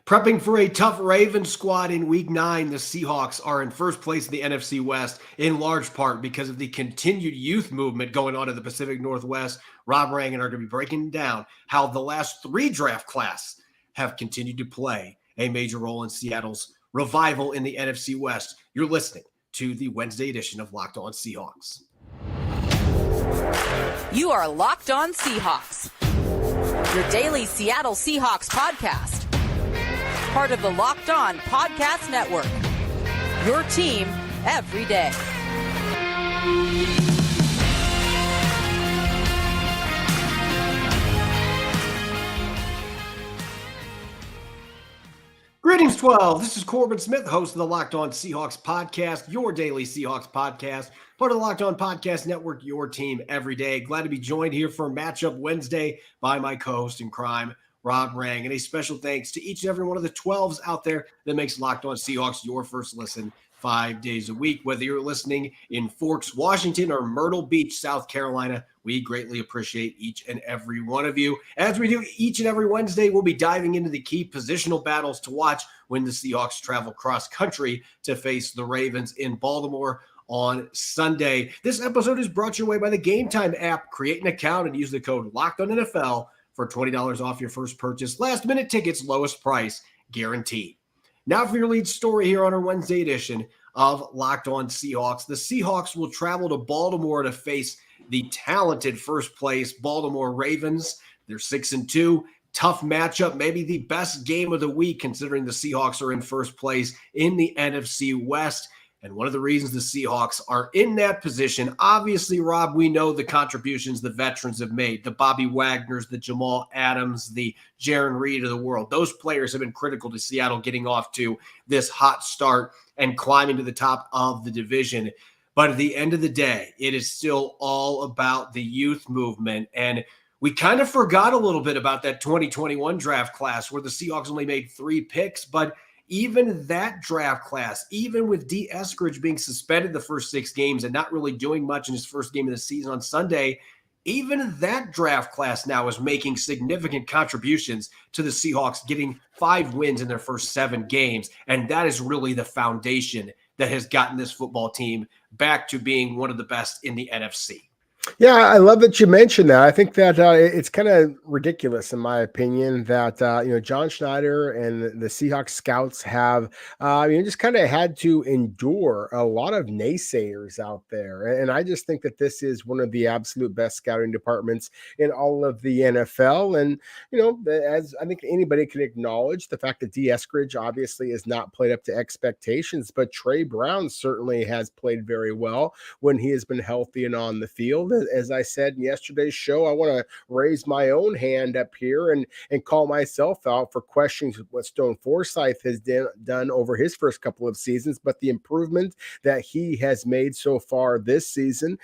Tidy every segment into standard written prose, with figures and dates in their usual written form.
Prepping for a tough Ravens squad in Week 9, the Seahawks are in first place in the NFC West, in large part because of the continued youth movement going on in the Pacific Northwest. Rob Rang and I are going to be breaking down how the last 3 draft class have continued to play a major role in Seattle's revival in the NFC West. You're listening to the Wednesday edition of Locked On Seahawks. You are Locked On Seahawks, your daily Seattle Seahawks podcast. Part of the Locked On Podcast Network, your team every day. Greetings, 12. This is Corbin Smith, host of the Locked On Seahawks podcast, your daily Seahawks podcast, part of the Locked On Podcast Network, your team every day. Glad to be joined here for Matchup Wednesday by my co-host in crime, Rob Rang. And a special thanks to each and every one of the 12s out there that makes Locked On Seahawks your first listen 5 days a week. Whether you're listening in Forks, Washington, or Myrtle Beach, South Carolina, we greatly appreciate each and every one of you. As we do each and every Wednesday, we'll be diving into the key positional battles to watch when the Seahawks travel cross country to face the Ravens in Baltimore on Sunday. This episode is brought your way by the Game Time app. Create an account and use the code LOCKEDONNFL for $20 off your first purchase. Last minute tickets, lowest price guaranteed. Now for your lead story here on our Wednesday edition of Locked On Seahawks. The Seahawks will travel to Baltimore to face the talented first place Baltimore Ravens. They're 6-2. Tough matchup, maybe the best game of the week considering the Seahawks are in first place in the NFC West. And one of the reasons the Seahawks are in that position, obviously, Rob, we know the contributions the veterans have made, the Bobby Wagners, the Jamal Adams, the Jaron Reed of the world. Those players have been critical to Seattle getting off to this hot start and climbing to the top of the division. But at the end of the day, it is still all about the youth movement. And we kind of forgot a little bit about that 2021 draft class where the Seahawks only made 3 picks, but even that draft class, even with D. Eskridge being suspended the first 6 games and not really doing much in his first game of the season on Sunday, even that draft class now is making significant contributions to the Seahawks getting 5 wins in their first 7 games. And that is really the foundation that has gotten this football team back to being one of the best in the NFC. Yeah, I love that you mentioned that. I think that it's kind of ridiculous, in my opinion, that John Schneider and the Seahawks scouts have just kind of had to endure a lot of naysayers out there. And I just think that this is one of the absolute best scouting departments in all of the NFL. And as I think anybody can acknowledge, the fact that D. Eskridge obviously has not played up to expectations, but Trey Brown certainly has played very well when he has been healthy and on the field. As I said in yesterday's show, I want to raise my own hand up here and call myself out for questioning what Stone Forsythe has done over his first couple of seasons, but the improvement that he has made so far this season.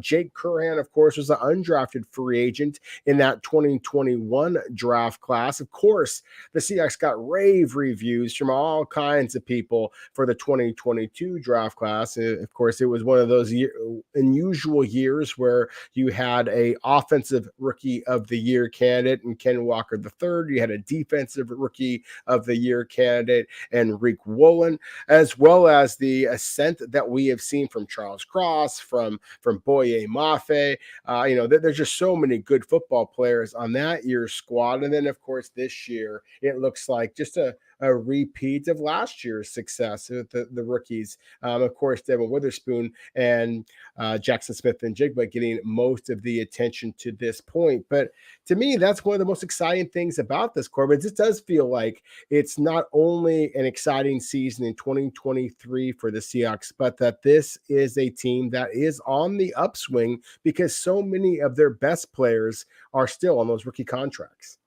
Jake Curhan, of course, was an undrafted free agent in that 2021 draft class. Of course, the Seahawks got rave reviews from all kinds of people for the 2022 draft class. Of course, it was one of those unusual years where you had a offensive rookie of the year candidate in Ken Walker III. You had a defensive rookie of the year candidate and Reek Woolen, as well as the ascent that we have seen from Charles Cross, from Boye Mafe. There's just so many good football players on that year's squad. And then, of course, this year, it looks like just a repeat of last year's success with the rookies. Of course, Devin Witherspoon and Jackson Smith-Njigba getting most of the attention to this point. But to me, that's one of the most exciting things about this, Corbin. It does feel like it's not only an exciting season in 2023 for the Seahawks, but that this is a team that is on the upswing because so many of their best players are still on those rookie contracts.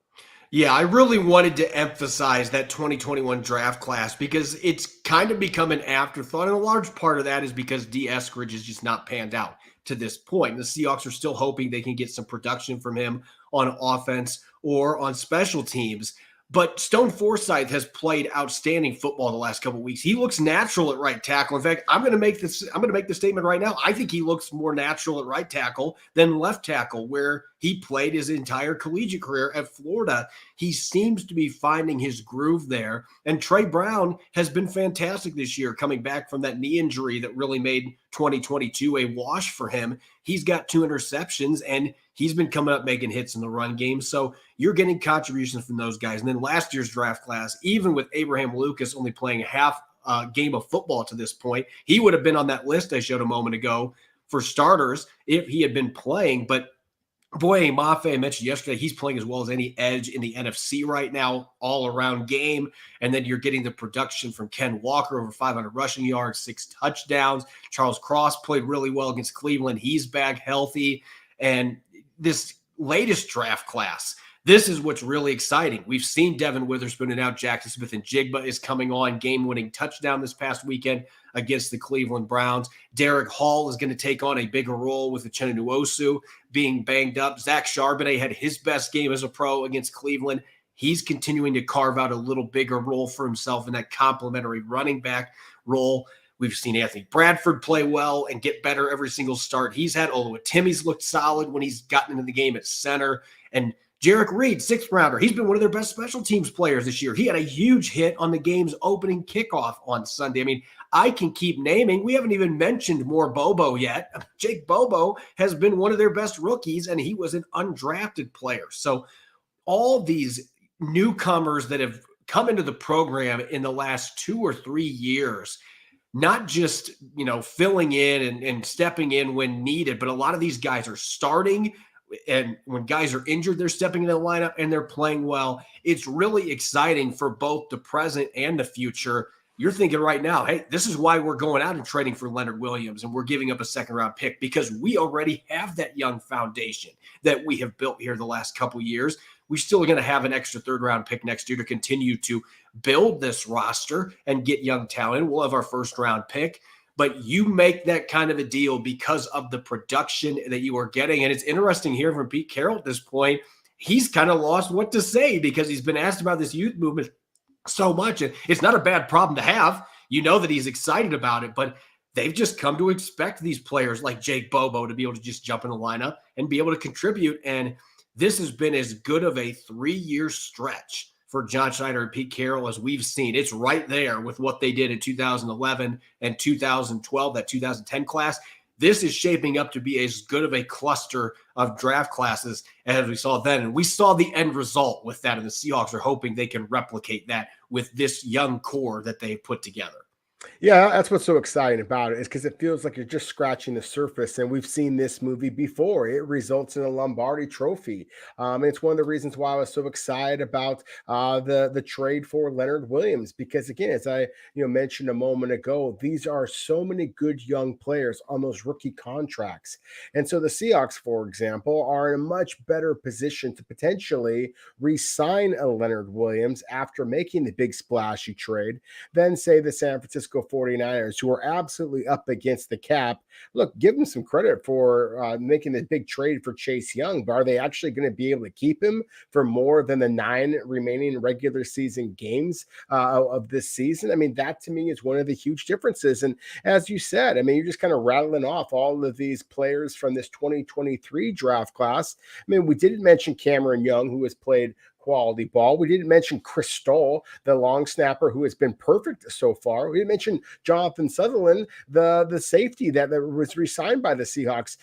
Yeah, I really wanted to emphasize that 2021 draft class because it's kind of become an afterthought. And a large part of that is because D. Eskridge is just not panned out to this point. The Seahawks are still hoping they can get some production from him on offense or on special teams. But Stone Forsythe has played outstanding football the last couple of weeks. He looks natural at right tackle. In fact, I'm going to make the statement right now. I think he looks more natural at right tackle than left tackle, where he played his entire collegiate career at Florida. He seems to be finding his groove there. And Trey Brown has been fantastic this year, coming back from that knee injury that really made 2022 a wash for him. He's got 2 interceptions, and he's been coming up making hits in the run game. So you're getting contributions from those guys. And then last year's draft class, even with Abraham Lucas only playing half game of football to this point, he would have been on that list I showed a moment ago for starters if he had been playing. But Boye Mafe, I mentioned yesterday, he's playing as well as any edge in the NFC right now, all-around game. And then you're getting the production from Ken Walker, over 500 rushing yards, 6 touchdowns. Charles Cross played really well against Cleveland. He's back healthy. And this latest draft class, this is what's really exciting. We've seen Devin Witherspoon, and now Jackson Smith-Njigba is coming on, game-winning touchdown this past weekend against the Cleveland Browns. Derek Hall is going to take on a bigger role with Uchenna Nwosu being banged up. Zach Charbonnet had his best game as a pro against Cleveland. He's continuing to carve out a little bigger role for himself in that complementary running back role. We've seen Anthony Bradford play well and get better every single start he's had. Oluwatimi's looked solid when he's gotten into the game at center. And Jarek Reed, 6th rounder, he's been one of their best special teams players this year. He had a huge hit on the game's opening kickoff on Sunday. I mean, I can keep naming. We haven't even mentioned more Bobo yet. Jake Bobo has been one of their best rookies, and he was an undrafted player. So all these newcomers that have come into the program in the last 2 or 3 years, not just, filling in and stepping in when needed, but a lot of these guys are starting. And when guys are injured, they're stepping into the lineup and they're playing well. It's really exciting for both the present and the future. You're thinking right now, hey, this is why we're going out and trading for Leonard Williams and we're giving up a 2nd-round pick, because we already have that young foundation that we have built here the last couple years. We're still going to have an extra 3rd-round pick next year to continue to build this roster and get young talent. We'll have our 1st-round pick. But you make that kind of a deal because of the production that you are getting. And it's interesting here from Pete Carroll at this point. He's kind of lost what to say because he's been asked about this youth movement so much. And it's not a bad problem to have. You know that he's excited about it, but they've just come to expect these players like Jake Bobo to be able to just jump in the lineup and be able to contribute. And this has been as good of a 3-year stretch for John Schneider and Pete Carroll as we've seen. It's right there with what they did in 2011 and 2012, that 2010 class. This is shaping up to be as good of a cluster of draft classes as we saw then. And we saw the end result with that, and the Seahawks are hoping they can replicate that with this young core that they've put together. Yeah, that's what's so exciting about it, is because it feels like you're just scratching the surface, and we've seen this movie before. It results in a Lombardi trophy. And it's one of the reasons why I was so excited about the trade for Leonard Williams, because again, as I mentioned a moment ago, these are so many good young players on those rookie contracts. And so the Seahawks, for example, are in a much better position to potentially re-sign a Leonard Williams after making the big splashy trade than, say, the San Francisco 49ers, who are absolutely up against the cap. Look, give them some credit for making the big trade for Chase Young, but are they actually going to be able to keep him for more than the 9 remaining regular season games of this season? I mean, that to me is one of the huge differences. And as you said, I mean, you're just kind of rattling off all of these players from this 2023 draft class. I mean, we didn't mention Cameron Young, who has played quality ball. We didn't mention Chris Stoll, the long snapper, who has been perfect so far. We didn't mention Jonathan Sutherland, the safety that was re-signed by the Seahawks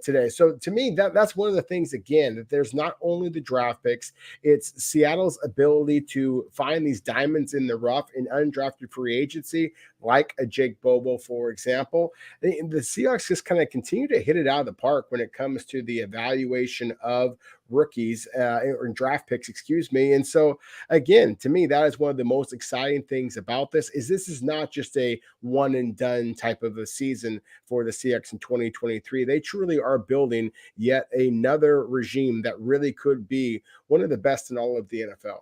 today. So to me, that's one of the things, again, that there's not only the draft picks, it's Seattle's ability to find these diamonds in the rough in undrafted free agency, like a Jake Bobo, for example. The Seahawks just kind of continue to hit it out of the park when it comes to the evaluation of rookies or draft picks, And so again, to me, that is one of the most exciting things about this is not just a one and done type of a season for the Seahawks in 2023. They truly are building yet another regime that really could be one of the best in all of the NFL.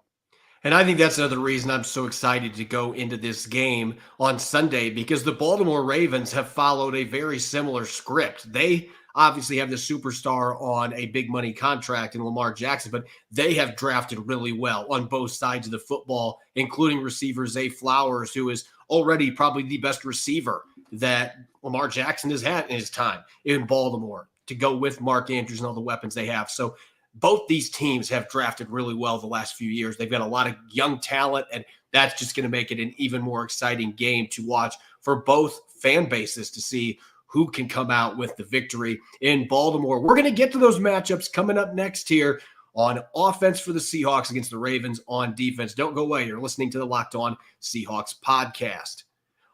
And I think that's another reason I'm so excited to go into this game on Sunday, because the Baltimore Ravens have followed a very similar script. They obviously have the superstar on a big money contract in Lamar Jackson, but they have drafted really well on both sides of the football, including receiver Zay Flowers, who is already probably the best receiver that Lamar Jackson has had in his time in Baltimore, to go with Mark Andrews and all the weapons they have. So both these teams have drafted really well the last few years. They've got a lot of young talent, and that's just going to make it an even more exciting game to watch for both fan bases to see who can come out with the victory in Baltimore. We're going to get to those matchups coming up next here on offense for the Seahawks against the Ravens on defense. Don't go away. You're listening to the Locked On Seahawks podcast.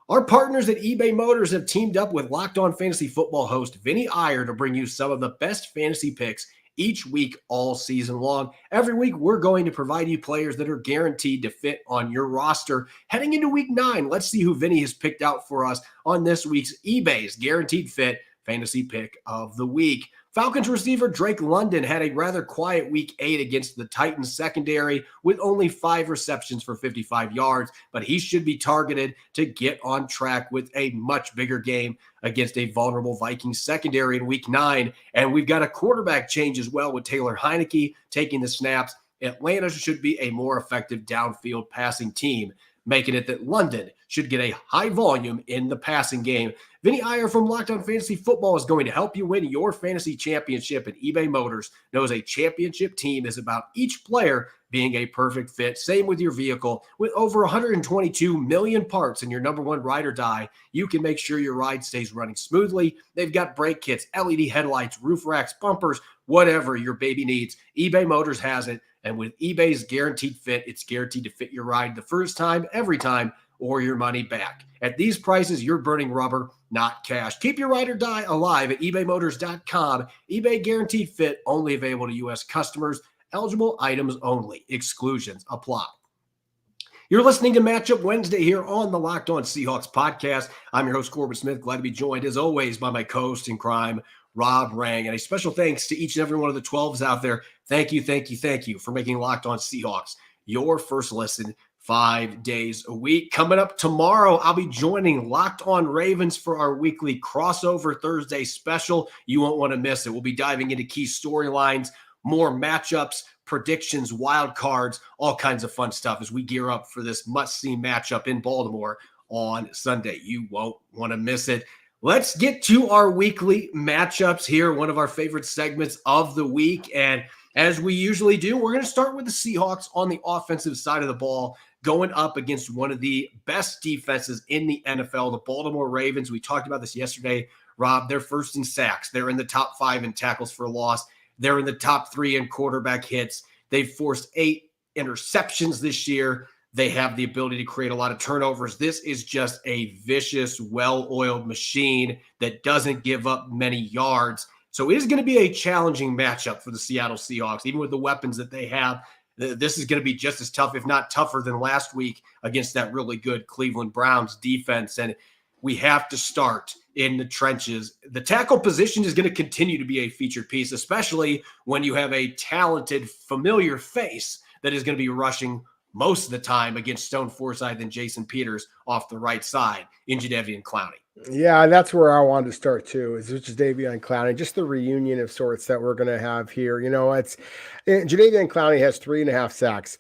Our partners at eBay Motors have teamed up with Locked On Fantasy Football host Vinny Iyer to bring you some of the best fantasy picks each week all season long. Every week, we're going to provide you players that are guaranteed to fit on your roster. Heading into week 9, let's see who Vinny has picked out for us on this week's eBay's Guaranteed Fit Fantasy Pick of the Week. Falcons receiver Drake London had a rather quiet week 8 against the Titans secondary with only 5 receptions for 55 yards, but he should be targeted to get on track with a much bigger game against a vulnerable Vikings secondary in week 9. And we've got a quarterback change as well with Taylor Heineke taking the snaps. Atlanta should be a more effective downfield passing team, making it that London should get a high volume in the passing game. Vinny Iyer from Locked On Fantasy Football is going to help you win your fantasy championship, and eBay Motors knows a championship team is about each player being a perfect fit. Same with your vehicle. With over 122 million parts in your number one ride or die, you can make sure your ride stays running smoothly. They've got brake kits, LED headlights, roof racks, bumpers, whatever your baby needs. eBay Motors has it. And with eBay's Guaranteed Fit, it's guaranteed to fit your ride the first time, every time, or your money back. At these prices, you're burning rubber, not cash. Keep your ride or die alive at ebaymotors.com. eBay Guaranteed Fit, only available to U.S. customers. Eligible items only. Exclusions apply. You're listening to Matchup Wednesday here on the Locked On Seahawks podcast. I'm your host, Corbin Smith. Glad to be joined, as always, by my co-host in crime, Rob Rang. And a special thanks to each and every one of the 12s out there. Thank you for making Locked On Seahawks your first listen 5 days a week. Coming up tomorrow, I'll be joining Locked On Ravens for our weekly crossover Thursday special. You won't want to miss it. We'll be diving into key storylines, more matchups, predictions, wild cards, all kinds of fun stuff as we gear up for this must-see matchup in Baltimore on Sunday. You won't want to miss it. Let's get to our weekly matchups here, one of our favorite segments of the week. And as we usually do, we're going to start with the Seahawks on the offensive side of the ball, going up against one of the best defenses in the NFL, the Baltimore Ravens. We talked about this yesterday, Rob. They're first in sacks. They're in the top 5 in tackles for loss. They're in the top 3 in quarterback hits. They've forced 8 interceptions this year. They have the ability to create a lot of turnovers. This is just a vicious, well-oiled machine that doesn't give up many yards. So it is going to be a challenging matchup for the Seattle Seahawks, even with the weapons that they have. This is going to be just as tough, if not tougher, than last week against that really good Cleveland Browns defense. And we have to start in the trenches. The tackle position is going to continue to be a featured piece, especially when you have a talented, familiar face that is going to be rushing most of the time against Stone Forsythe and Jason Peters off the right side in Jadeveon Clowney. Yeah, that's where I wanted to start too, is Jadeveon Clowney, just the reunion of sorts that we're going to have here. Jadeveon Clowney has 3.5 sacks,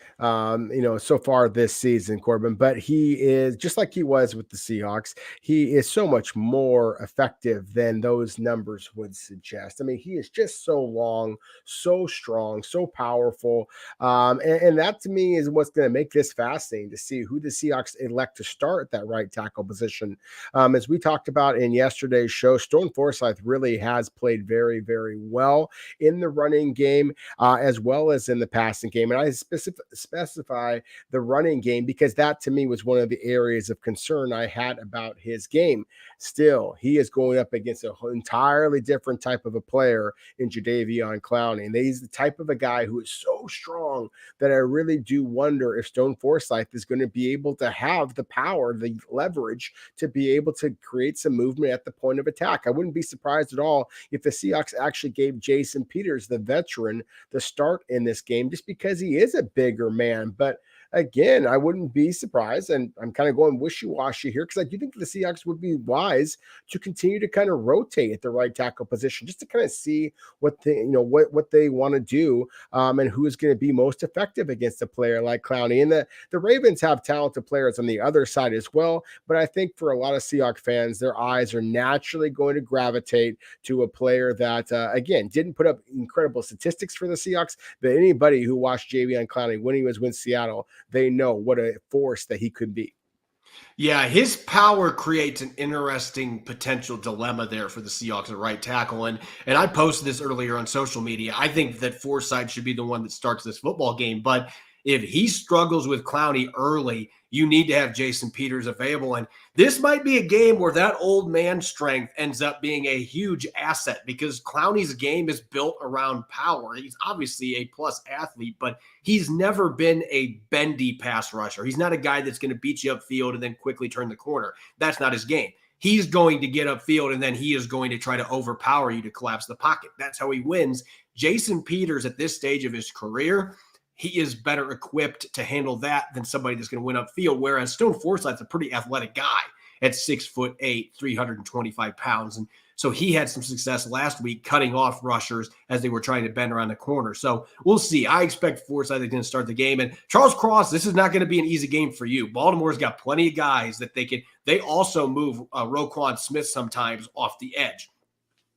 so far this season, Corbin, but he is just like he was with the Seahawks. He is so much more effective than those numbers would suggest. I mean, he is just so long, so strong, so powerful. And that to me is what's going to make this fascinating to see who the Seahawks elect to start at that right tackle position. As we talked about in yesterday's show, Stone Forsythe really has played very, very well in the running game as well as in the passing game. And I specify the running game because that to me was one of the areas of concern I had about his game. Still, he is going up against an entirely different type of a player in Jadeveon Clowney. And he's the type of a guy who is so strong that I really do wonder if Stone Forsythe is going to be able to have the power, the leverage to be able to create some movement at the point of attack. I wouldn't be surprised at all if the Seahawks actually gave Jason Peters, the veteran, the start in this game, just because he is a bigger man. But again, I wouldn't be surprised, and I'm kind of going wishy-washy here because I do think the Seahawks would be wise to continue to kind of rotate at the right tackle position just to kind of see what they, what they want to do, and who is going to be most effective against a player like Clowney. And the Ravens have talented players on the other side as well, but I think for a lot of Seahawks fans, their eyes are naturally going to gravitate to a player that, again, didn't put up incredible statistics for the Seahawks, but anybody who watched Jadeveon Clowney when he was with Seattle, they know what a force that he could be. Yeah, his power creates an interesting potential dilemma there for the Seahawks at right tackle. And I posted this earlier on social media. I think that Forsythe should be the one that starts this football game. But if he struggles with Clowney early, you need to have Jason Peters available. And this might be a game where that old man strength ends up being a huge asset because Clowney's game is built around power. He's obviously a plus athlete, but he's never been a bendy pass rusher. He's not a guy that's going to beat you upfield and then quickly turn the corner. That's not his game. He's going to get upfield and then he is going to try to overpower you to collapse the pocket. That's how he wins. Jason Peters at this stage of his career, he is better equipped to handle that than somebody that's going to win upfield. Whereas Stone Forsythe's a pretty athletic guy at 6'8", 325 pounds. And so he had some success last week cutting off rushers as they were trying to bend around the corner. So we'll see. I expect Forsythe is going to start the game. And Charles Cross, this is not going to be an easy game for you. Baltimore's got plenty of guys that they also move Roquan Smith sometimes off the edge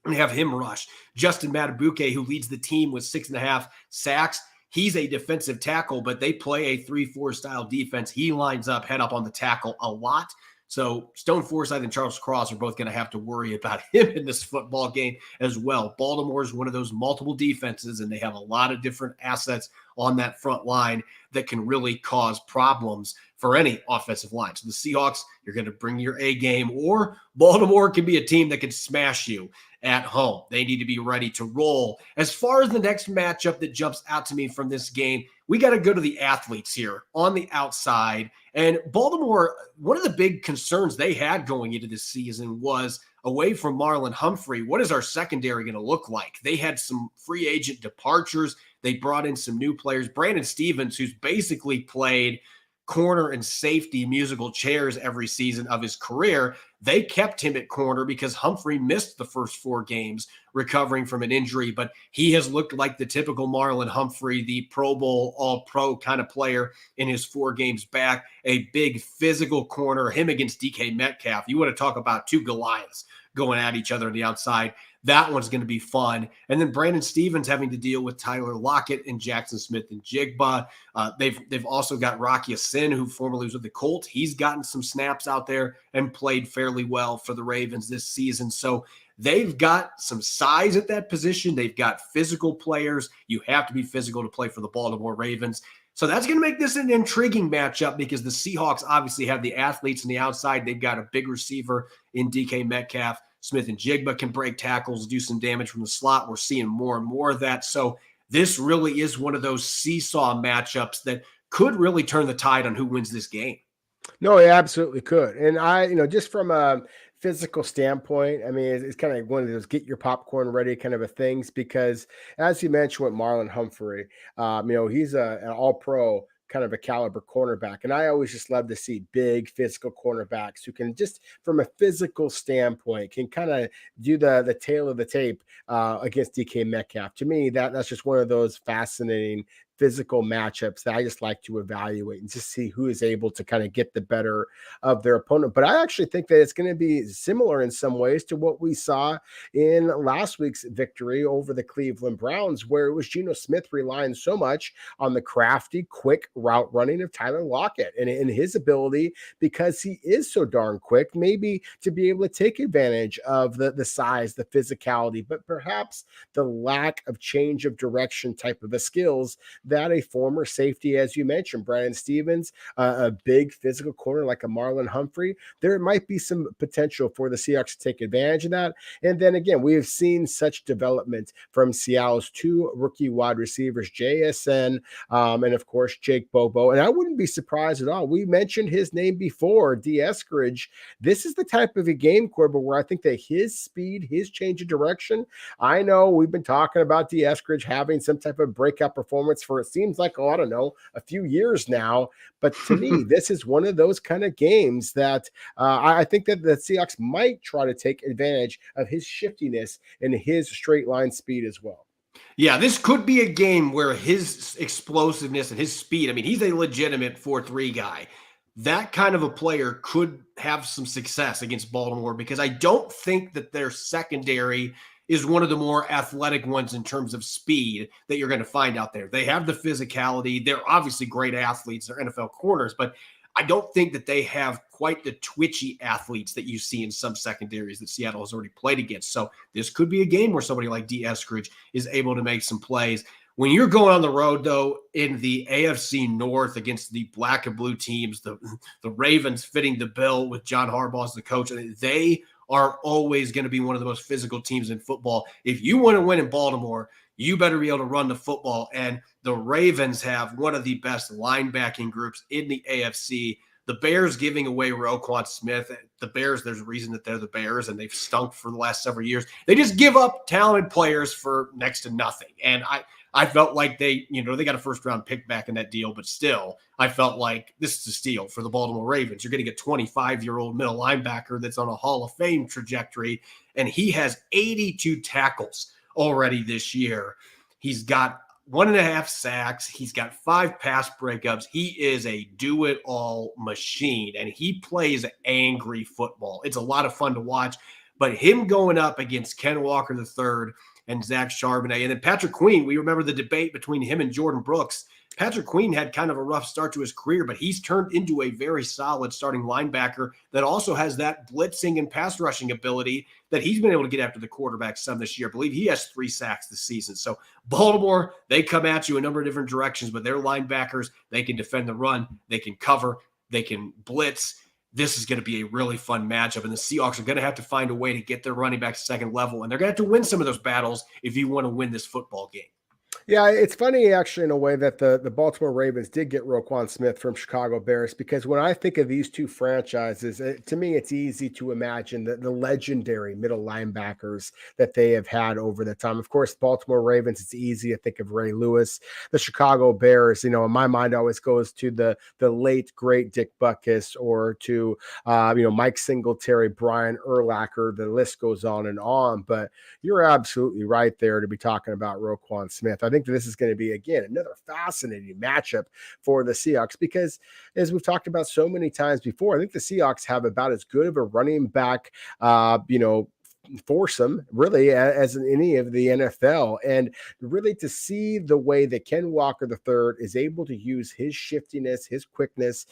and have him rush. Justin Matabuke, who leads the team with 6.5 sacks, he's a defensive tackle, but they play a 3-4 style defense. He lines up, head up on the tackle a lot. So Stone Forsythe and Charles Cross are both going to have to worry about him in this football game as well. Baltimore is one of those multiple defenses, and they have a lot of different assets on that front line that can really cause problems for any offensive line. So the Seahawks, you're going to bring your A game, or Baltimore can be a team that can smash you at home. They need to be ready to roll. As far as the next matchup that jumps out to me from this game, we got to go to the athletes here on the outside. And Baltimore, one of the big concerns they had going into this season was away from Marlon Humphrey, what is our secondary going to look like? They had some free agent departures. They brought in some new players. Brandon Stevens, who's basically played corner and safety musical chairs every season of his career, they kept him at corner because Humphrey missed the first 4 games recovering from an injury, but he has looked like the typical Marlon Humphrey, the Pro Bowl, all-pro kind of player in his 4 games back, a big physical corner, him against DK Metcalf. You want to talk about 2 Goliaths going at each other on the outside. That one's going to be fun. And then Brandon Stevens having to deal with Tyler Lockett and Jackson Smith-Njigba. They've also got Rocky Sin, who formerly was with the Colts. He's gotten some snaps out there and played fairly well for the Ravens this season. So they've got some size at that position. They've got physical players. You have to be physical to play for the Baltimore Ravens. So that's going to make this an intriguing matchup because the Seahawks obviously have the athletes on the outside. They've got a big receiver in DK Metcalf. Smith-Njigba can break tackles, do some damage from the slot. We're seeing more and more of that. So this really is one of those seesaw matchups that could really turn the tide on who wins this game. No, it absolutely could. And just from a physical standpoint, I mean, it's kind of one of those get your popcorn ready kind of a things because as you mentioned with Marlon Humphrey, he's an all-pro kind of a caliber cornerback. And I always just love to see big physical cornerbacks who can just from a physical standpoint can kind of do the tail of the tape against DK Metcalf. To me, that's just one of those fascinating physical matchups that I just like to evaluate and just see who is able to kind of get the better of their opponent. But I actually think that it's going to be similar in some ways to what we saw in last week's victory over the Cleveland Browns, where it was Geno Smith relying so much on the crafty, quick route running of Tyler Lockett and his ability, because he is so darn quick, maybe to be able to take advantage of the size, the physicality, but perhaps the lack of change of direction type of a skills that a former safety, as you mentioned, Brandon Stevens, a big physical corner like a Marlon Humphrey, there might be some potential for the Seahawks to take advantage of that. And then again, we have seen such development from Seattle's 2 rookie wide receivers, JSN, and of course, Jake Bobo. And I wouldn't be surprised at all. We mentioned his name before, D. Eskridge. This is the type of a game, Corbin, where I think that his speed, his change of direction, I know we've been talking about D. Eskridge having some type of breakout performance for it seems like, I don't know, a few years now. But to me, this is one of those kind of games that I think that the Seahawks might try to take advantage of his shiftiness and his straight line speed as well. Yeah, this could be a game where his explosiveness and his speed, I mean, he's a legitimate 4-3 guy. That kind of a player could have some success against Baltimore because I don't think that their secondary is one of the more athletic ones in terms of speed that you're going to find out there. They have the physicality. They're obviously great athletes. They're NFL corners, but I don't think that they have quite the twitchy athletes that you see in some secondaries that Seattle has already played against. So this could be a game where somebody like D. Eskridge is able to make some plays. When you're going on the road, though, in the AFC North against the black and blue teams, the Ravens fitting the bill with John Harbaugh as the coach, they are always going to be one of the most physical teams in football. If you want to win in Baltimore, you better be able to run the football. And the Ravens have one of the best linebacking groups in the AFC. The Bears giving away Roquan Smith. The Bears, there's a reason that they're the Bears, and they've stunk for the last several years. They just give up talented players for next to nothing. And I felt like they got a first-round pick back in that deal, but still, I felt like this is a steal for the Baltimore Ravens. You're getting a 25-year-old middle linebacker that's on a Hall of Fame trajectory, and he has 82 tackles already this year. He's got 1.5 sacks. He's got 5 pass breakups. He is a do-it-all machine, and he plays angry football. It's a lot of fun to watch, but him going up against Ken Walker III and Zach Charbonnet, and then Patrick Queen, we remember the debate between him and Jordyn Brooks. Patrick Queen had kind of a rough start to his career, but he's turned into a very solid starting linebacker that also has that blitzing and pass rushing ability that he's been able to get after the quarterback some this year. I believe he has 3 sacks this season. So Baltimore, they come at you a number of different directions, but their linebackers, they can defend the run, they can cover, they can blitz. This is going to be a really fun matchup, and the Seahawks are going to have to find a way to get their running back second level, and they're going to have to win some of those battles if you want to win this football game. Yeah, it's funny actually in a way that the Baltimore Ravens did get Roquan Smith from Chicago Bears, because when I think of these two franchises, to me, it's easy to imagine the legendary middle linebackers that they have had over the time. Of course, Baltimore Ravens, it's easy to think of Ray Lewis. The Chicago Bears, in my mind always goes to the late, great Dick Butkus, or to, Mike Singletary, Brian Urlacher. The list goes on and on, but you're absolutely right there to be talking about Roquan Smith. I think that this is going to be, again, another fascinating matchup for the Seahawks, because as we've talked about so many times before, I think the Seahawks have about as good of a running back, foursome really as in any of the NFL. And really to see the way that Ken Walker III is able to use his shiftiness, his quickness,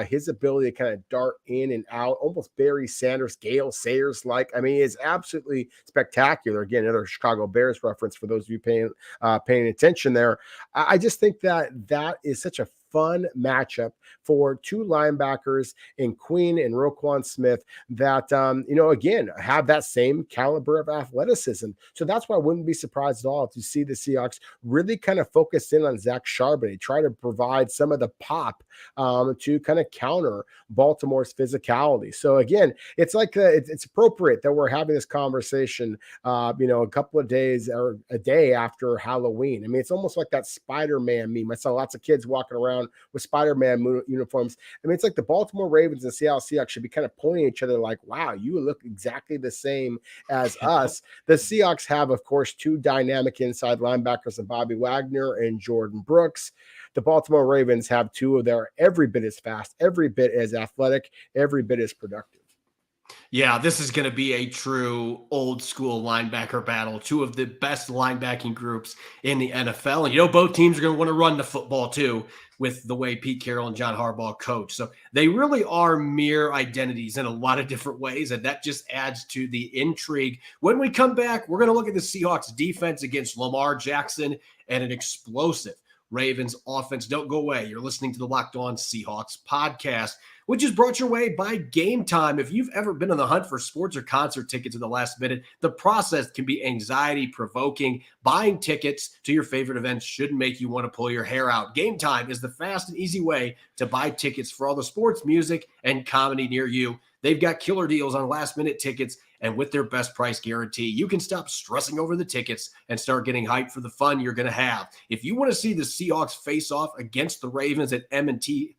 his ability to kind of dart in and out, almost Barry Sanders, Gale Sayers like. I mean, it's absolutely spectacular. Again, another Chicago Bears reference for those of you paying attention there. I just think that is such a fun matchup for two linebackers in Queen and Roquan Smith that, again, have that same caliber of athleticism. So that's why I wouldn't be surprised at all to see the Seahawks really kind of focus in on Zach Charbonnet, try to provide some of the pop to kind of counter Baltimore's physicality. So again, it's like it's appropriate that we're having this conversation, a couple of days or a day after Halloween. I mean, it's almost like that Spider-Man meme. I saw lots of kids walking around with Spider-Man uniforms. I mean, it's like the Baltimore Ravens and Seattle Seahawks should be kind of pointing at each other like, wow, you look exactly the same as us. The Seahawks have, of course, two dynamic inside linebackers in Bobby Wagner and Jordyn Brooks. The Baltimore Ravens have two of their every bit as fast, every bit as athletic, every bit as productive. Yeah, this is going to be a true old school linebacker battle. Two of the best linebacking groups in the NFL. And both teams are going to want to run the football too, with the way Pete Carroll and John Harbaugh coach. So they really are mere identities in a lot of different ways. And that just adds to the intrigue. When we come back, we're going to look at the Seahawks defense against Lamar Jackson and an explosive Ravens offense. Don't go away. You're listening to the Locked On Seahawks podcast, which is brought your way by Game Time. If you've ever been on the hunt for sports or concert tickets at the last minute, the process can be anxiety-provoking. Buying tickets to your favorite events shouldn't make you want to pull your hair out. Game Time is the fast and easy way to buy tickets for all the sports, music, and comedy near you. They've got killer deals on last-minute tickets, and with their best price guarantee, you can stop stressing over the tickets and start getting hyped for the fun you're going to have. If you want to see the Seahawks face off against the Ravens at M&T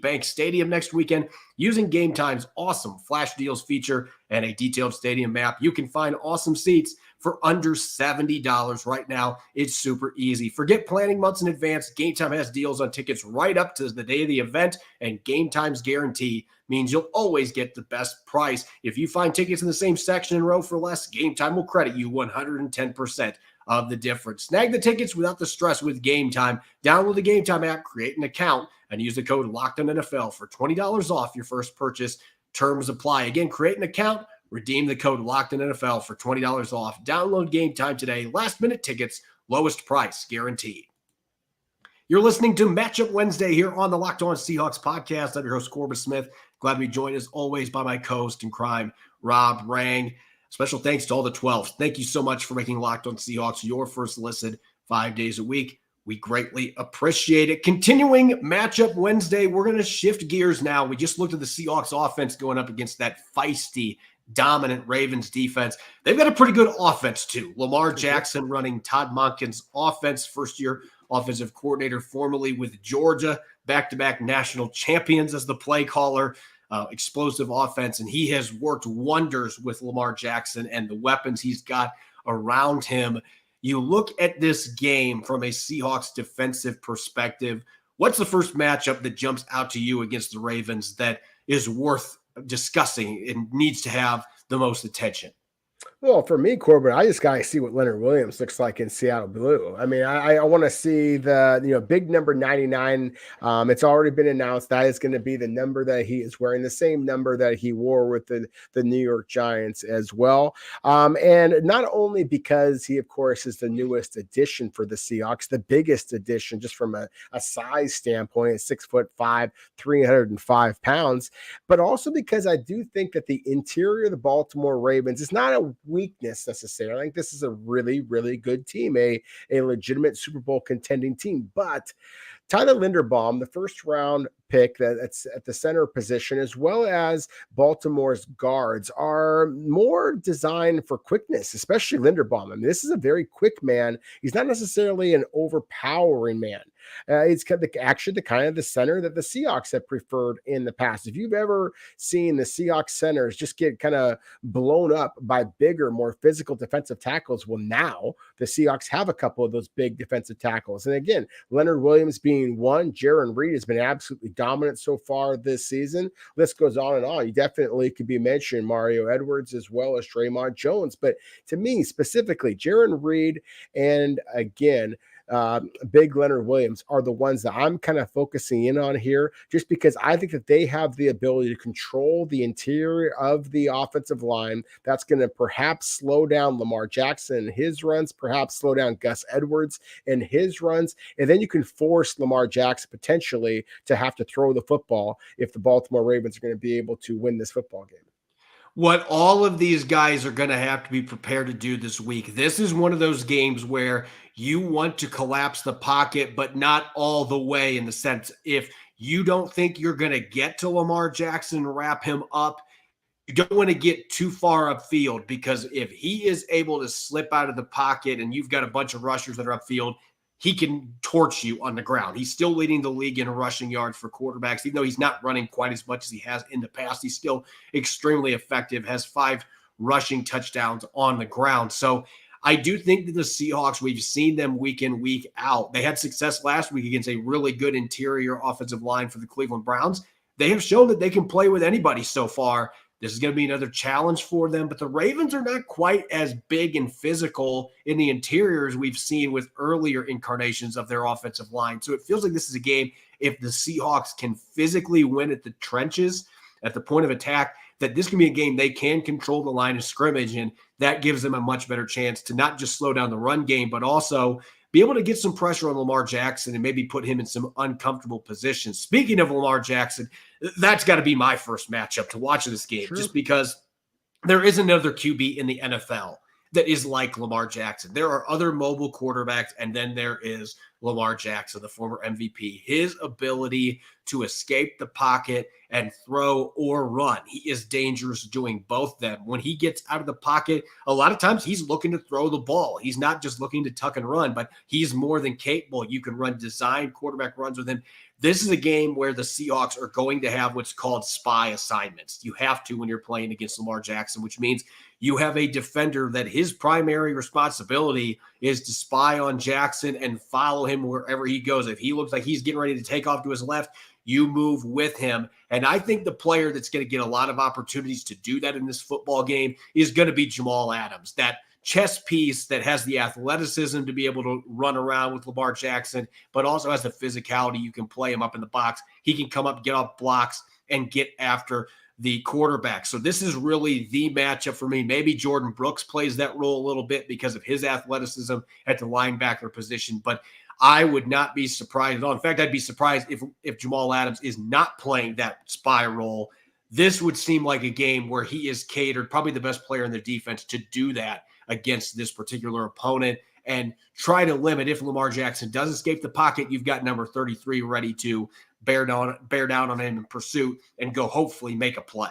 Bank Stadium next weekend, using Game Time's awesome flash deals feature and a detailed stadium map, you can find awesome seats for under $70 right now. It's super easy. Forget planning months in advance. Game Time has deals on tickets right up to the day of the event, and Game Time's guarantee means you'll always get the best price. If you find tickets in the same section and row for less, Game Time will credit you 110% of the difference. Snag the tickets without the stress with Game Time. Download the Game Time app, create an account, and use the code LOCKEDONNFL for $20 off your first purchase. Terms apply. Again, create an account, redeem the code LOCKEDONNFL for $20 off. Download Game Time today. Last-minute tickets, lowest price guaranteed. You're listening to Matchup Wednesday here on the Locked On Seahawks podcast. I'm your host, Corbin Smith. Glad to be joined, as always, by my co-host in crime, Rob Rang. Special thanks to all the 12s. Thank you so much for making Locked On Seahawks your first listen 5 days a week. We greatly appreciate it. Continuing Matchup Wednesday, we're going to shift gears now. We just looked at the Seahawks offense going up against that feisty, dominant Ravens defense. They've got a pretty good offense, too. Lamar Jackson running Todd Monken's offense, first-year offensive coordinator, formerly with Georgia, back-to-back national champions as the play caller. Explosive offense, and he has worked wonders with Lamar Jackson and the weapons he's got around him. You look at this game from a Seahawks defensive perspective. What's the first matchup that jumps out to you against the Ravens that is worth discussing and needs to have the most attention? Well, for me, Corbin, I just got to see what Leonard Williams looks like in Seattle blue. I mean, I want to see the big number 99. It's already been announced that is going to be the number that he is wearing, the same number that he wore with the New York Giants as well. And not only because he, of course, is the newest addition for the Seahawks, the biggest addition just from a size standpoint, 6'5", 305 pounds, but also because I do think that the interior of the Baltimore Ravens is not a weakness necessarily. I think this is a really, really good team, a legitimate Super Bowl contending team. But Tyler Linderbaum, the first round pick that's at the center position, as well as Baltimore's guards, are more designed for quickness, especially Linderbaum. I mean, this is a very quick man. He's not necessarily an overpowering man. It's actually the center that the Seahawks have preferred in the past. If you've ever seen the Seahawks centers just get kind of blown up by bigger, more physical defensive tackles, well, now the Seahawks have a couple of those big defensive tackles. And again, Leonard Williams being one, Jordyn Reed has been absolutely dominant so far this season. List goes on and on. You definitely could be mentioning Mario Edwards as well as Draymond Jones. But to me, specifically, Jordyn Reed and, again, big Leonard Williams are the ones that I'm kind of focusing in on here, just because I think that they have the ability to control the interior of the offensive line. That's going to perhaps slow down Lamar Jackson and his runs, perhaps slow down Gus Edwards and his runs, and then you can force Lamar Jackson potentially to have to throw the football if the Baltimore Ravens are going to be able to win this football game. What all of these guys are going to have to be prepared to do this week. This is one of those games where you want to collapse the pocket, but not all the way, in the sense, if you don't think you're going to get to Lamar Jackson and wrap him up, you don't want to get too far upfield, because if he is able to slip out of the pocket and you've got a bunch of rushers that are upfield, he can torch you on the ground. He's still leading the league in rushing yards for quarterbacks. Even though he's not running quite as much as he has in the past, he's still extremely effective, has 5 rushing touchdowns on the ground. So I do think that the Seahawks, we've seen them week in, week out. They had success last week against a really good interior offensive line for the Cleveland Browns. They have shown that they can play with anybody so far. This is going to be another challenge for them, but the Ravens are not quite as big and physical in the interior as we've seen with earlier incarnations of their offensive line. So it feels like this is a game, if the Seahawks can physically win at the trenches, at the point of attack, that this can be a game they can control the line of scrimmage, and that gives them a much better chance to not just slow down the run game, but also be able to get some pressure on Lamar Jackson and maybe put him in some uncomfortable positions. Speaking of Lamar Jackson, that's got to be my first matchup to watch this game, just because there is another QB in the NFL that is like Lamar Jackson. There are other mobile quarterbacks, and then there is Lamar Jackson, the former MVP. His ability to escape the pocket and throw or run, he is dangerous doing both of them. When he gets out of the pocket, a lot of times he's looking to throw the ball. He's not just looking to tuck and run, but he's more than capable. You can run design quarterback runs with him. This is a game where the Seahawks are going to have what's called spy assignments. You have to when you're playing against Lamar Jackson, which means you have a defender that his primary responsibility is to spy on Jackson and follow him wherever he goes. If he looks like he's getting ready to take off to his left, you move with him. And I think the player that's going to get a lot of opportunities to do that in this football game is going to be Jamal Adams, that chess piece that has the athleticism to be able to run around with Lamar Jackson, but also has the physicality. You can play him up in the box. He can come up, get off blocks, and get after the quarterback. So this is really the matchup for me. Maybe Jordyn Brooks plays that role a little bit because of his athleticism at the linebacker position, but I would not be surprised at all. In fact, I'd be surprised if Jamal Adams is not playing that spy role. This would seem like a game where he is catered, probably the best player in the defense, to do that against this particular opponent and try to limit. If Lamar Jackson does escape the pocket, you've got number 33 ready to bear down on him in pursuit and go hopefully make a play.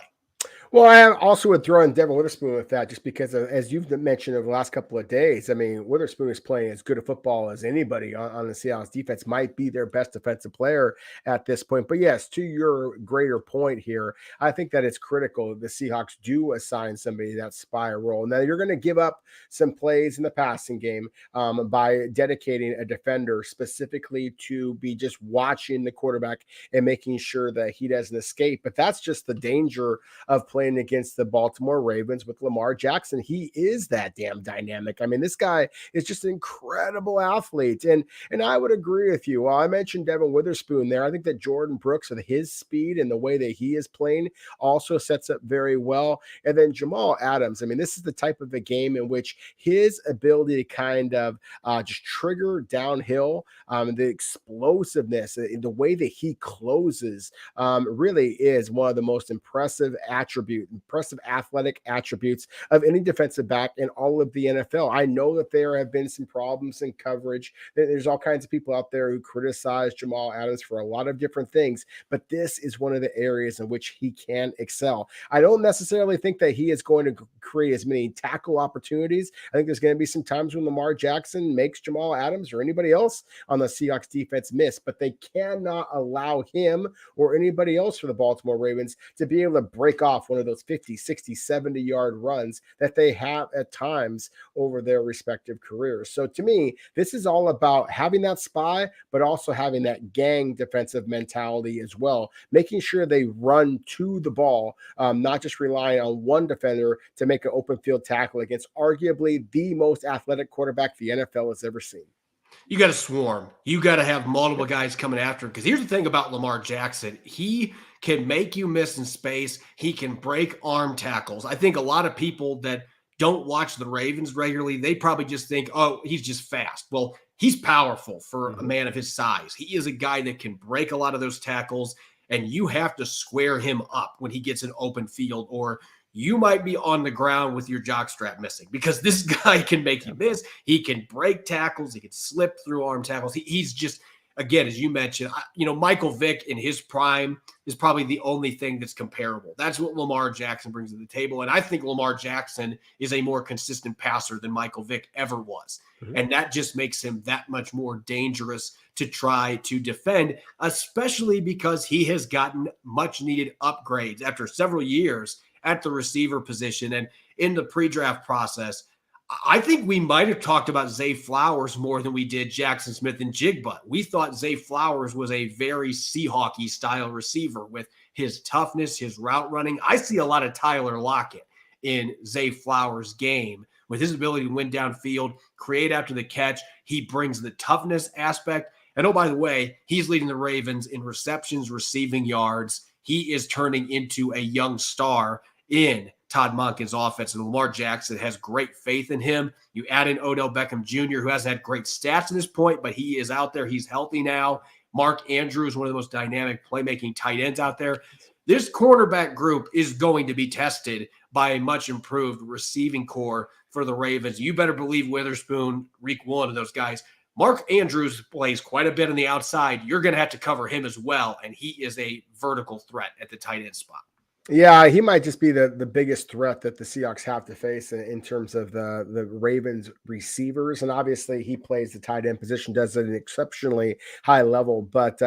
Well, I also would throw in Devin Witherspoon with that, just because, as you've mentioned over the last couple of days, I mean, Witherspoon is playing as good a football as anybody on the Seahawks defense, might be their best defensive player at this point. But yes, to your greater point here, I think that it's critical the Seahawks do assign somebody that spy role. Now, you're going to give up some plays in the passing game by dedicating a defender specifically to be just watching the quarterback and making sure that he doesn't escape. But that's just the danger of playing against the Baltimore Ravens with Lamar Jackson. He is that damn dynamic. I mean, this guy is just an incredible athlete. And I would agree with you. Well, I mentioned Devin Witherspoon there. I think that Jordyn Brooks, with his speed and the way that he is playing, also sets up very well. And then Jamal Adams, I mean, this is the type of a game in which his ability to kind of just trigger downhill, the explosiveness, the way that he closes really is one of the most impressive athletic attributes of any defensive back in all of the NFL. I know that there have been some problems in coverage. There's all kinds of people out there who criticize Jamal Adams for a lot of different things, but this is one of the areas in which he can excel. I don't necessarily think that he is going to create as many tackle opportunities. I think there's going to be some times when Lamar Jackson makes Jamal Adams or anybody else on the Seahawks defense miss, but they cannot allow him or anybody else for the Baltimore Ravens to be able to break off one of those 50, 60, 70-yard runs that they have at times over their respective careers. So to me, this is all about having that spy, but also having that gang defensive mentality as well, making sure they run to the ball, not just relying on one defender to make an open field tackle against arguably the most athletic quarterback the NFL has ever seen. You got to swarm. You got to have multiple guys coming after him. Because here's the thing about Lamar Jackson. He can make you miss in space. He can break arm tackles. I think a lot of people that don't watch the Ravens regularly, they probably just think, oh, he's just fast. Well, he's powerful for a man of his size. He is a guy that can break a lot of those tackles, and you have to square him up when he gets an open field, or you might be on the ground with your jockstrap missing, because this guy can make you miss. He can break tackles. He can slip through arm tackles. He's just, again, as you mentioned, Michael Vick in his prime is probably the only thing that's comparable. That's what Lamar Jackson brings to the table. And I think Lamar Jackson is a more consistent passer than Michael Vick ever was. And that just makes him that much more dangerous to try to defend, especially because he has gotten much needed upgrades after several years at the receiver position. And in the pre-draft process, I think we might have talked about Zay Flowers more than we did Jackson Smith-Njigba. We thought Zay Flowers was a very Seahawky style receiver with his toughness, his route running. I see a lot of Tyler Lockett in Zay Flowers' game with his ability to win downfield, create after the catch. He brings the toughness aspect. And oh, by the way, he's leading the Ravens in receptions, receiving yards. He is turning into a young star in Todd Monken's offense, and Lamar Jackson has great faith in him. You add in Odell Beckham Jr., who hasn't had great stats at this point, but he is out there. He's healthy now. Mark Andrews, one of the most dynamic playmaking tight ends out there. This cornerback group is going to be tested by a much improved receiving core for the Ravens. You better believe Witherspoon, Reek Woolen, and those guys. Mark Andrews plays quite a bit on the outside. You're going to have to cover him as well, and he is a vertical threat at the tight end spot. Yeah, he might just be the biggest threat that the Seahawks have to face in terms of the Ravens receivers. And obviously he plays the tight end position, does it at an exceptionally high level. But,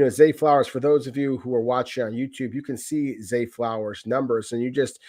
Zay Flowers, for those of you who are watching on YouTube, you can see Zay Flowers' numbers and you just,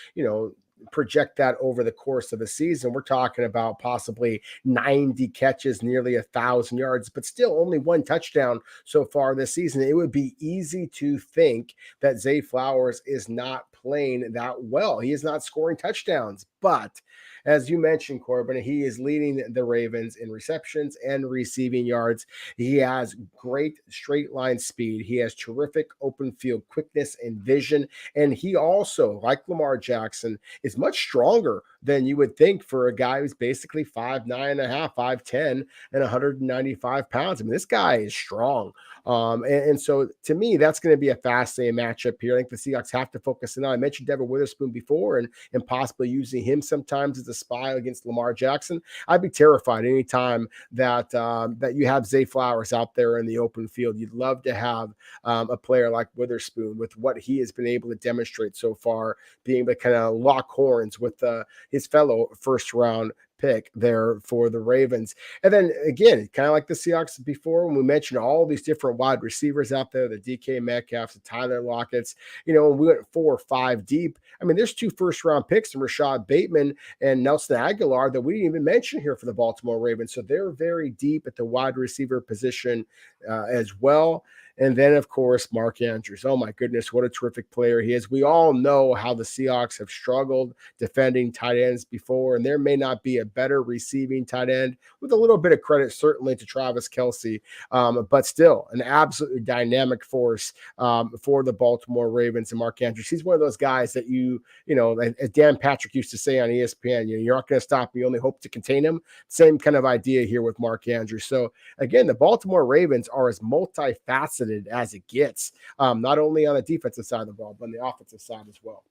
project that over the course of a season. We're talking about possibly 90 catches, nearly 1,000 yards, but still only one touchdown so far this season. It would be easy to think that Zay Flowers is not playing that well. He is not scoring touchdowns, but as you mentioned, Corbin, he is leading the Ravens in receptions and receiving yards. He has great straight line speed. He has terrific open field quickness and vision. And he also, like Lamar Jackson, is much stronger than you would think for a guy who's basically 5'9.5", 5'10", and 195 pounds. I mean, this guy is strong. And so to me, that's going to be a fascinating matchup here. I think the Seahawks have to focus in on. I mentioned Devin Witherspoon before and possibly using him sometimes as a spy against Lamar Jackson. I'd be terrified anytime that you have Zay Flowers out there in the open field. You'd love to have a player like Witherspoon with what he has been able to demonstrate so far, being able to kind of lock horns with his fellow first round pick there for the Ravens. And then again, kind of like the Seahawks before, when we mentioned all these different wide receivers out there, the DK Metcalfs, the Tyler Lockett's, when we went 4 or 5 deep. I mean, there's 2 first-round picks from Rashad Bateman and Nelson Aguilar that we didn't even mention here for the Baltimore Ravens. So they're very deep at the wide receiver position as well. And then, of course, Mark Andrews. Oh, my goodness, what a terrific player he is. We all know how the Seahawks have struggled defending tight ends before, and there may not be a better receiving tight end, with a little bit of credit certainly to Travis Kelce, but still an absolutely dynamic force for the Baltimore Ravens and Mark Andrews. He's one of those guys that as Dan Patrick used to say on ESPN, you're not going to stop him, you only hope to contain him. Same kind of idea here with Mark Andrews. So, again, the Baltimore Ravens are as multifaceted as it gets, not only on the defensive side of the ball, but on the offensive side as well.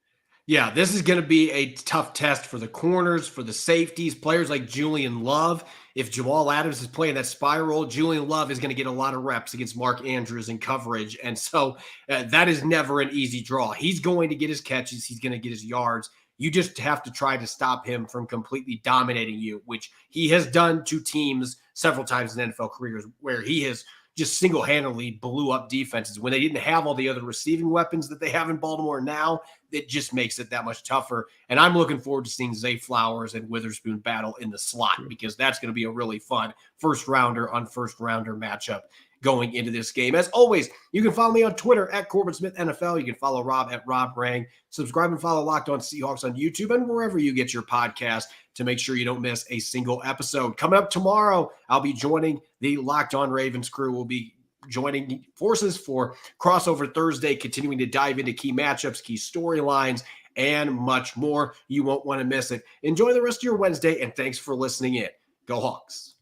Yeah, this is going to be a tough test for the corners, for the safeties, players like Julian Love. If Jamal Adams is playing that spiral, Julian Love is going to get a lot of reps against Mark Andrews in coverage. And so that is never an easy draw. He's going to get his catches. He's going to get his yards. You just have to try to stop him from completely dominating you, which he has done to teams several times in NFL careers where he has just single-handedly blew up defenses when they didn't have all the other receiving weapons that they have in Baltimore now. It just makes it that much tougher. And I'm looking forward to seeing Zay Flowers and Witherspoon battle in the slot, because that's going to be a really fun first-rounder on first-rounder matchup going into this game. As always, you can follow me on Twitter at Corbin Smith NFL. You can follow Rob at Rob Rang. Subscribe and follow Locked On Seahawks on YouTube and wherever you get your podcast to make sure you don't miss a single episode. Coming up tomorrow, I'll be joining the Locked On Ravens crew. We'll be joining forces for Crossover Thursday, continuing to dive into key matchups, key storylines, and much more. You won't want to miss it. Enjoy the rest of your Wednesday, and thanks for listening in. Go Hawks.